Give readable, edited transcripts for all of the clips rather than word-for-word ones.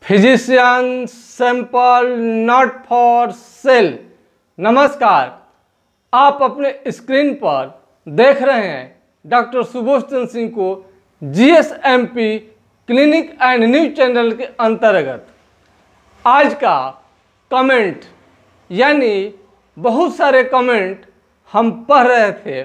Physician sample not for sale. नमस्कार, आप अपने स्क्रीन पर देख रहे हैं डॉक्टर सुबोध चंद्र सिंह को जीएसएमपी क्लिनिक एंड न्यूज चैनल के अंतर्गत। आज का कमेंट यानी बहुत सारे कमेंट हम पढ़ रहे थे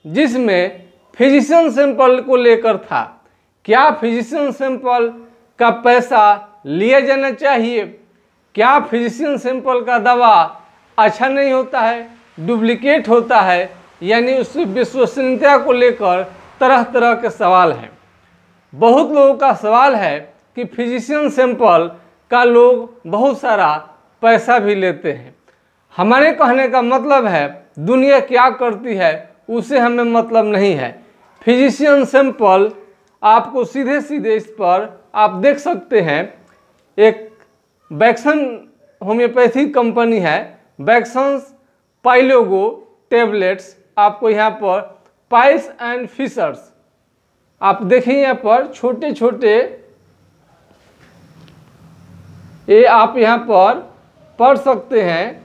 जिसमें फिजिशियन सैंपल को लेकर था। क्या फिजिशियन सैंपल का पैसा लिया जाना चाहिए? क्या फिजिशियन सैंपल का दवा अच्छा नहीं होता है, डुप्लीकेट होता है? यानी उसकी विश्वसनीयता को लेकर तरह तरह के सवाल हैं। बहुत लोगों का सवाल है कि फिजिशियन सैंपल का लोग बहुत सारा पैसा भी लेते हैं। हमारे कहने का मतलब है दुनिया क्या करती है उसे हमें मतलब नहीं है। फिजिशियन सैंपल आपको सीधे सीधे इस पर आप देख सकते हैं, एक वैक्सन होम्योपैथिक कंपनी है, वैक्सन पाइलोगो टेबलेट्स। आपको यहाँ पर पाइल्स एंड फिशर्स आप देखिए, यहाँ पर छोटे छोटे ये आप यहाँ पर पढ़ सकते हैं।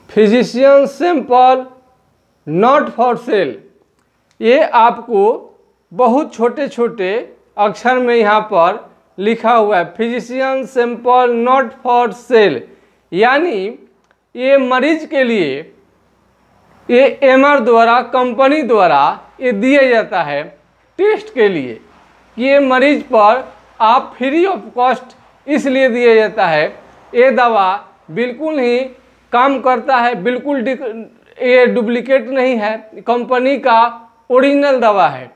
Physician sample not for sale, ये आपको बहुत छोटे छोटे अक्षर में यहाँ पर लिखा हुआ है। Physician sample not for sale यानी ये मरीज के लिए, ये एमआर द्वारा, कंपनी द्वारा ये दिया जाता है टेस्ट के लिए कि ये मरीज पर आप फ्री ऑफ कॉस्ट इसलिए दिया जाता है। ये दवा बिल्कुल ही काम करता है, बिल्कुल ये डुप्लीकेट नहीं है, कंपनी का ओरिजिनल दवा है।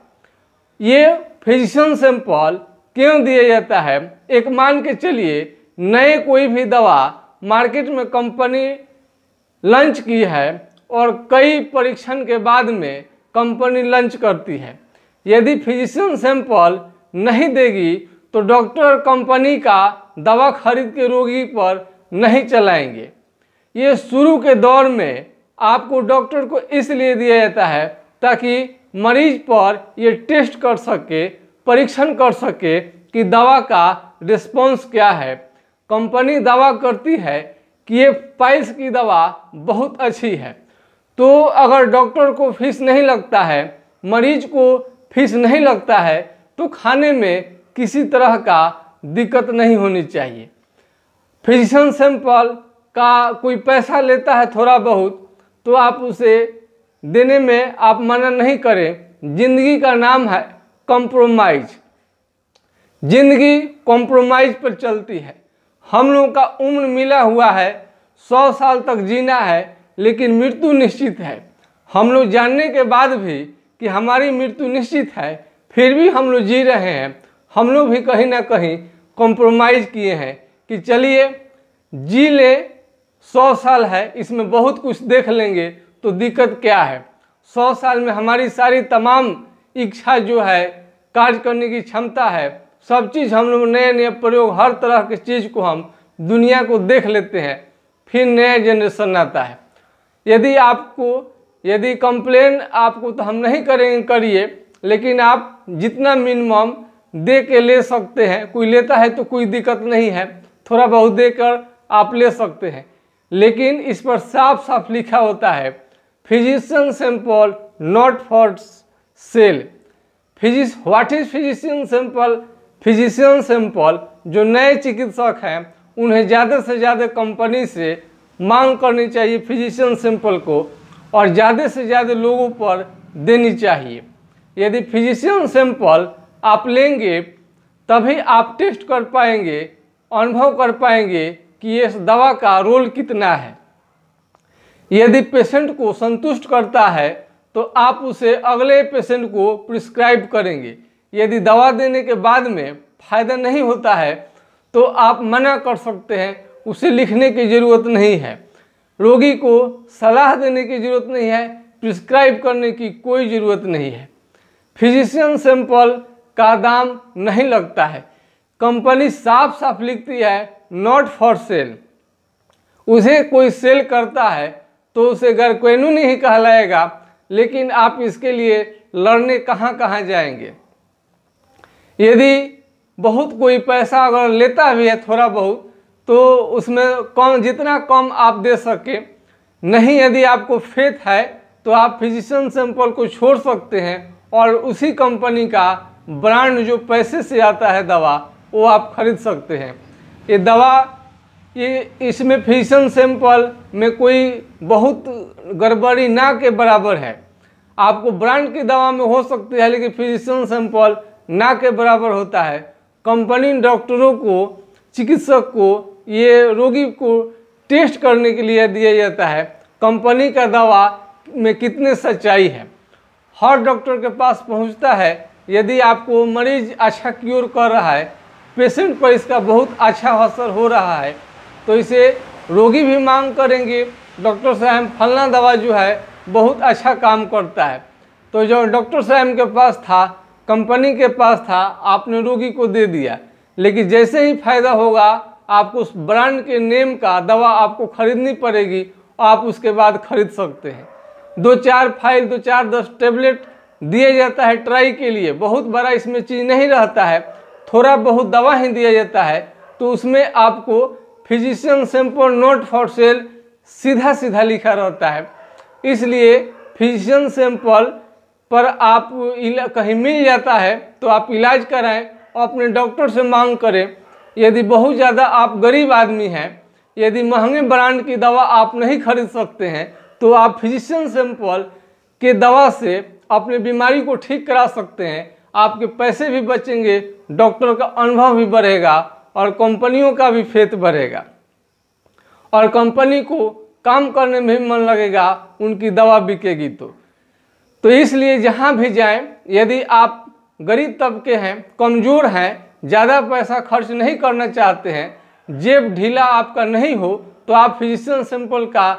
ये फिजिशियन सैंपल क्यों दिया जाता है? एक मान के चलिए नए कोई भी दवा मार्केट में कंपनी लॉन्च की है और कई परीक्षण के बाद में कंपनी लॉन्च करती है। यदि फिजिशियन सैंपल नहीं देगी तो डॉक्टर कंपनी का दवा खरीद के रोगी पर नहीं चलाएंगे। ये शुरू के दौर में आपको डॉक्टर को इसलिए दिया जाता है ताकि मरीज पर ये टेस्ट कर सके, परीक्षण कर सके कि दवा का रिस्पॉन्स क्या है। कंपनी दावा करती है कि ये पाइल्स की दवा बहुत अच्छी है, तो अगर डॉक्टर को फीस नहीं लगता है, मरीज को फीस नहीं लगता है, तो खाने में किसी तरह का दिक्कत नहीं होनी चाहिए। फिजिशियन सैंपल का कोई पैसा लेता है थोड़ा बहुत, तो आप उसे देने में आप मना नहीं करें। जिंदगी का नाम है कॉम्प्रोमाइज, जिंदगी कॉम्प्रोमाइज पर चलती है। हम लोगों का उम्र मिला हुआ है, 100 साल तक जीना है, लेकिन मृत्यु निश्चित है। हम लोग जानने के बाद भी कि हमारी मृत्यु निश्चित है, फिर भी हम लोग जी रहे हैं। हम लोग भी कहीं ना कहीं कॉम्प्रोमाइज किए हैं कि चलिए जी ले, 100 साल है, इसमें बहुत कुछ देख लेंगे तो दिक्कत क्या है। 100 साल में हमारी सारी तमाम इच्छा जो है, कार्य करने की क्षमता है, सब चीज़ हम लोग नए नए प्रयोग, हर तरह की चीज़ को हम दुनिया को देख लेते हैं। फिर नया जनरेशन आता है। यदि कंप्लेन आपको तो हम नहीं करेंगे, करिए, लेकिन आप जितना मिनिमम दे के ले सकते हैं, कोई लेता है तो कोई दिक्कत नहीं है, थोड़ा बहुत देकर आप ले सकते हैं। लेकिन इस पर साफ साफ लिखा होता है physician sample not for sale. What is physician sample? Physician sample जो नए चिकित्सक हैं उन्हें ज़्यादा से ज़्यादा कंपनी से मांग करनी चाहिए फिजिशियन सैंपल को, और ज़्यादा से ज़्यादा लोगों पर देनी चाहिए। यदि फिजिशियन सैंपल आप लेंगे तभी आप टेस्ट कर पाएंगे, अनुभव कर पाएंगे कि ये दवा का रोल कितना है। यदि पेशेंट को संतुष्ट करता है तो आप उसे अगले पेशेंट को प्रिस्क्राइब करेंगे। यदि दवा देने के बाद में फ़ायदा नहीं होता है तो आप मना कर सकते हैं, उसे लिखने की ज़रूरत नहीं है। रोगी को सलाह देने की ज़रूरत नहीं है, प्रिस्क्राइब करने की कोई ज़रूरत नहीं है। फिजिशियन सैंपल का दाम नहीं लगता है। कंपनी साफ साफ लिखती है नॉट फॉर सेल। उसे कोई सेल करता है तो उसे गैर कानूनी ही कहलाएगा। लेकिन आप इसके लिए लड़ने कहाँ कहाँ जाएंगे। यदि बहुत कोई पैसा अगर लेता भी है थोड़ा बहुत, तो उसमें कम, जितना कम आप दे सके, नहीं यदि आपको फेथ है तो आप फिजिशियन सैंपल को छोड़ सकते हैं और उसी कंपनी का ब्रांड जो पैसे से आता है दवा, वो आप खरीद सकते हैं। ये दवा, ये इसमें फिजिशियन सैंपल में कोई बहुत गड़बड़ी ना के बराबर है। आपको ब्रांड की दवा में हो सकती है, लेकिन फिजिशियन सैंपल ना के बराबर होता है। कंपनी डॉक्टरों को, चिकित्सक को, ये रोगी को टेस्ट करने के लिए दिया जाता है कंपनी का दवा में कितने सच्चाई है। हर डॉक्टर के पास पहुंचता है, यदि आपको मरीज अच्छा क्योर कर रहा है, पेशेंट पर इसका बहुत अच्छा असर हो रहा है, तो इसे रोगी भी मांग करेंगे, डॉक्टर साहब फलना दवा जो है बहुत अच्छा काम करता है। तो जो डॉक्टर साहब के पास था, कंपनी के पास था, आपने रोगी को दे दिया, लेकिन जैसे ही फायदा होगा आपको उस ब्रांड के नेम का दवा आपको खरीदनी पड़ेगी, आप उसके बाद खरीद सकते हैं। 2-4 फाइल, 2-4-10 टेबलेट दिया जाता है ट्राई के लिए, बहुत बड़ा इसमें चीज़ नहीं रहता है, थोड़ा बहुत दवा ही दिया जाता है। तो उसमें आपको physician sample not for sale सीधा सीधा लिखा रहता है। इसलिए फिजिशियन सैंपल पर आप कहीं मिल जाता है तो आप इलाज कराएं और अपने डॉक्टर से मांग करें। यदि बहुत ज़्यादा आप गरीब आदमी हैं, यदि महंगे ब्रांड की दवा आप नहीं खरीद सकते हैं, तो आप फिजिशियन सैंपल के दवा से अपने बीमारी को ठीक करा सकते हैं। आपके पैसे भी बचेंगे, डॉक्टर का अनुभव भी बढ़ेगा और कंपनियों का भी फेथ बढ़ेगा और कंपनी को काम करने में भी मन लगेगा, उनकी दवा बिकेगी। तो इसलिए जहाँ भी जाएं, यदि आप गरीब तबके हैं, कमज़ोर हैं, ज़्यादा पैसा खर्च नहीं करना चाहते हैं, जेब ढीला आपका नहीं हो, तो आप फिजिशियन सैंपल का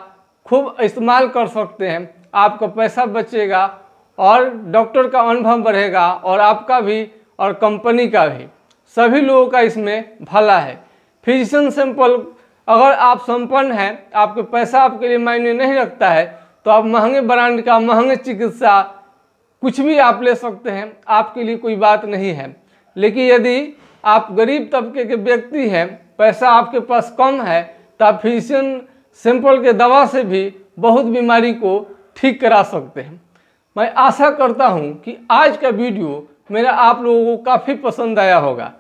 खूब इस्तेमाल कर सकते हैं। आपका पैसा बचेगा और डॉक्टर का अनुभव बढ़ेगा और आपका भी और कंपनी का भी, सभी लोगों का इसमें भला है। फिजिशियन सैंपल अगर आप संपन्न हैं, आपके पैसा आपके लिए मायने नहीं रखता है, तो आप महंगे ब्रांड का, महंगे चिकित्सा कुछ भी आप ले सकते हैं, आपके लिए कोई बात नहीं है। लेकिन यदि आप गरीब तबके के व्यक्ति हैं, पैसा आपके पास कम है, तो आप फिजिशियन सैंपल के दवा से भी बहुत बीमारी को ठीक करा सकते हैं। मैं आशा करता हूं कि आज का वीडियो मेरा आप लोगों को काफ़ी पसंद आया होगा।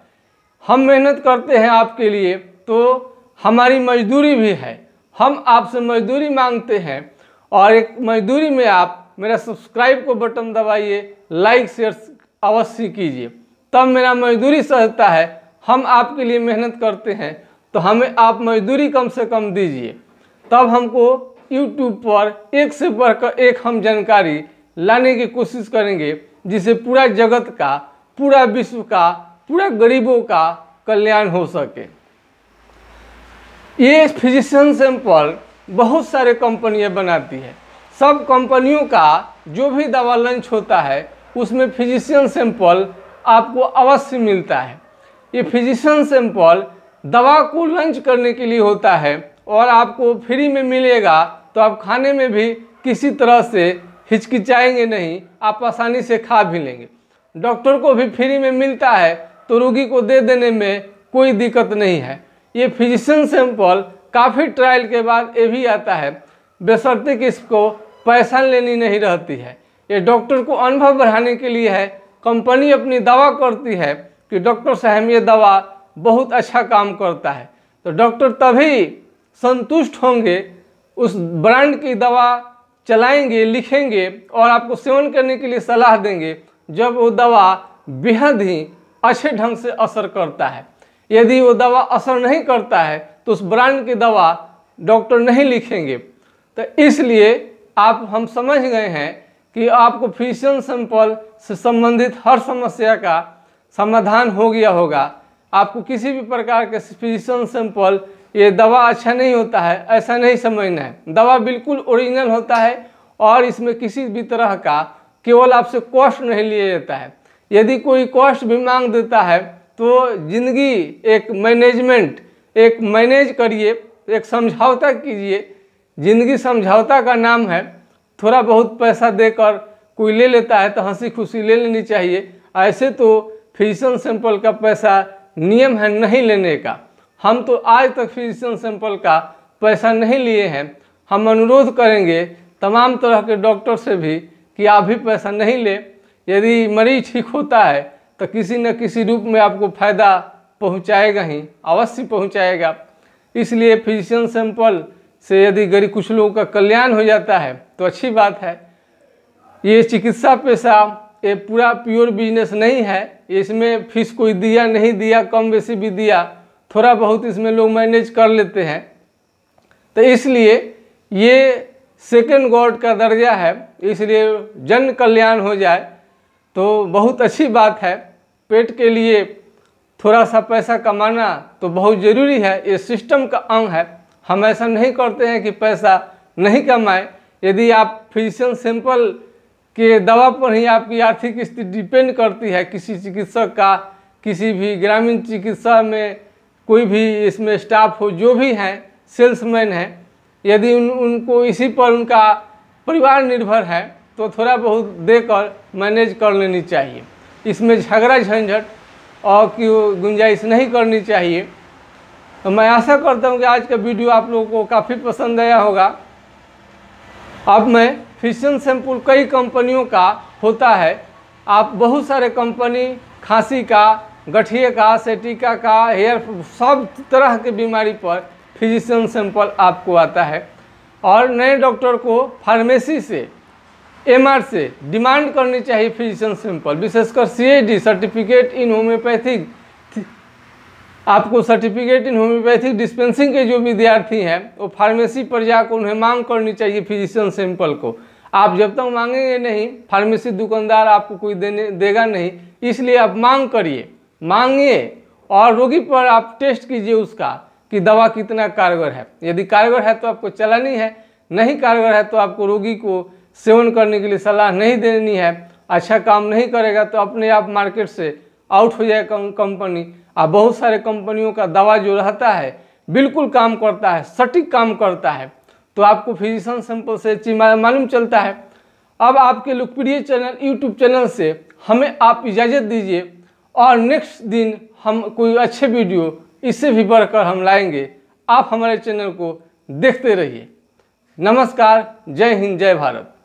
हम मेहनत करते हैं आपके लिए, तो हमारी मजदूरी भी है, हम आपसे मजदूरी मांगते हैं और एक मजदूरी में आप मेरा सब्सक्राइब को बटन दबाइए, लाइक शेयर अवश्य कीजिए, तब मेरा मजदूरी सहता है। हम आपके लिए मेहनत करते हैं, तो हमें आप मजदूरी कम से कम दीजिए, तब हमको YouTube पर एक से बढ़कर एक हम जानकारी लाने की कोशिश करेंगे, जिससे पूरा जगत का, पूरा विश्व का, पूरा गरीबों का कल्याण हो सके। ये फिजिशियन सैंपल बहुत सारे कंपनियां बनाती है। सब कंपनियों का जो भी दवा लॉन्च होता है, उसमें फिजिशियन सैंपल आपको अवश्य मिलता है। ये फिजिशियन सैंपल दवा को लॉन्च करने के लिए होता है और आपको फ्री में मिलेगा, तो आप खाने में भी किसी तरह से हिचकिचाएंगे नहीं, आप आसानी से खा भी लेंगे। डॉक्टर को भी फ्री में मिलता है, तो रोगी को दे देने में कोई दिक्कत नहीं है। ये फिजिशियन सैंपल काफ़ी ट्रायल के बाद ये भी आता है, बशर्ते कि इसको पैसा लेनी नहीं रहती है। ये डॉक्टर को अनुभव बढ़ाने के लिए है। कंपनी अपनी दावा करती है कि डॉक्टर साहब ये दवा बहुत अच्छा काम करता है, तो डॉक्टर तभी संतुष्ट होंगे, उस ब्रांड की दवा चलाएंगे, लिखेंगे और आपको सेवन करने के लिए सलाह देंगे, जब वो दवा बेहद ही अच्छे ढंग से असर करता है। यदि वो दवा असर नहीं करता है, तो उस ब्रांड की दवा डॉक्टर नहीं लिखेंगे। तो इसलिए हम समझ गए हैं कि आपको फिजिशियन सैंपल से संबंधित हर समस्या का समाधान हो गया होगा। आपको किसी भी प्रकार के फिजिशियन सैंपल, ये दवा अच्छा नहीं होता है, ऐसा नहीं समझना है। दवा बिल्कुल ओरिजिनल होता है और इसमें किसी भी तरह का केवल आपसे कॉस्ट नहीं लिया जाता है। यदि कोई कॉस्ट भी मांग देता है, तो जिंदगी एक मैनेज करिए, एक समझौता कीजिए। जिंदगी समझौता का नाम है, थोड़ा बहुत पैसा देकर कोई ले लेता है तो हंसी खुशी ले लेनी चाहिए। ऐसे तो फिजिशियन सैंपल का पैसा नियम है नहीं लेने का। हम तो आज तक फिजिशियन सैंपल का पैसा नहीं लिए हैं। हम अनुरोध करेंगे तमाम तरह के डॉक्टर से भी कि आप भी पैसा नहीं ले। यदि मरीज ठीक होता है तो किसी न किसी रूप में आपको फ़ायदा पहुंचाएगा ही, अवश्य पहुंचाएगा। इसलिए फिजिशियन सैंपल से यदि गरीब कुछ लोगों का कल्याण हो जाता है तो अच्छी बात है। ये चिकित्सा पेशा ये पूरा प्योर बिजनेस नहीं है। इसमें फीस कोई दिया नहीं दिया, कम बेसी भी दिया, थोड़ा बहुत इसमें लोग मैनेज कर लेते हैं। तो इसलिए ये सेकंड गॉड का दर्जा है। इसलिए जन कल्याण हो जाए तो बहुत अच्छी बात है। पेट के लिए थोड़ा सा पैसा कमाना तो बहुत ज़रूरी है, ये सिस्टम का अंग है। हम ऐसा नहीं करते हैं कि पैसा नहीं कमाए। यदि आप फिजिशियन सैंपल के दवा पर ही आपकी आर्थिक स्थिति डिपेंड करती है, किसी चिकित्सक का, किसी भी ग्रामीण चिकित्सा में कोई भी इसमें स्टाफ हो, जो भी हैं, सेल्समैन हैं, यदि उनको इसी पर उनका परिवार निर्भर है तो थोड़ा बहुत देकर मैनेज कर लेनी चाहिए। इसमें झगड़ा झंझट और की गुंजाइश नहीं करनी चाहिए। तो मैं आशा करता हूँ कि आज का वीडियो आप लोगों को काफ़ी पसंद आया होगा। अब मैं फिजिशियन सैंपल कई कंपनियों का होता है। आप बहुत सारे कंपनी, खांसी का, गठिए का, सेटिका का, हेयर, सब तरह के बीमारी पर फिजिशियन सैंपल आपको आता है। और नए डॉक्टर को फार्मेसी से, एमआर से डिमांड करनी चाहिए फिजिशियन सैंपल, विशेषकर सीएडी सर्टिफिकेट इन होम्योपैथिक। आपको सर्टिफिकेट इन होम्योपैथिक डिस्पेंसिंग के जो विद्यार्थी हैं वो फार्मेसी पर जाकर उन्हें मांग करनी चाहिए फिजिशियन सैंपल को। आप जब तक मांगेंगे नहीं, फार्मेसी दुकानदार आपको कोई देगा नहीं। इसलिए आप मांग करिए, मांगिए और रोगी पर आप टेस्ट कीजिए उसका कि दवा कितना कारगर है। यदि कारगर है तो आपको चलानी है, नहीं कारगर है तो आपको रोगी को सेवन करने के लिए सलाह नहीं देनी है। अच्छा काम नहीं करेगा तो अपने आप मार्केट से आउट हो जाए कंपनी। अब बहुत सारे कंपनियों का दवा जो रहता है बिल्कुल काम करता है, सटीक काम करता है, तो आपको फिजिशियन सैंपल से मालूम चलता है। अब आपके लोकप्रिय चैनल यूट्यूब चैनल से हमें आप इजाज़त दीजिए और नेक्स्ट दिन हम कोई अच्छे वीडियो इससे भी बढ़कर हम लाएंगे। आप हमारे चैनल को देखते रहिए। नमस्कार, जय हिंद, जय भारत।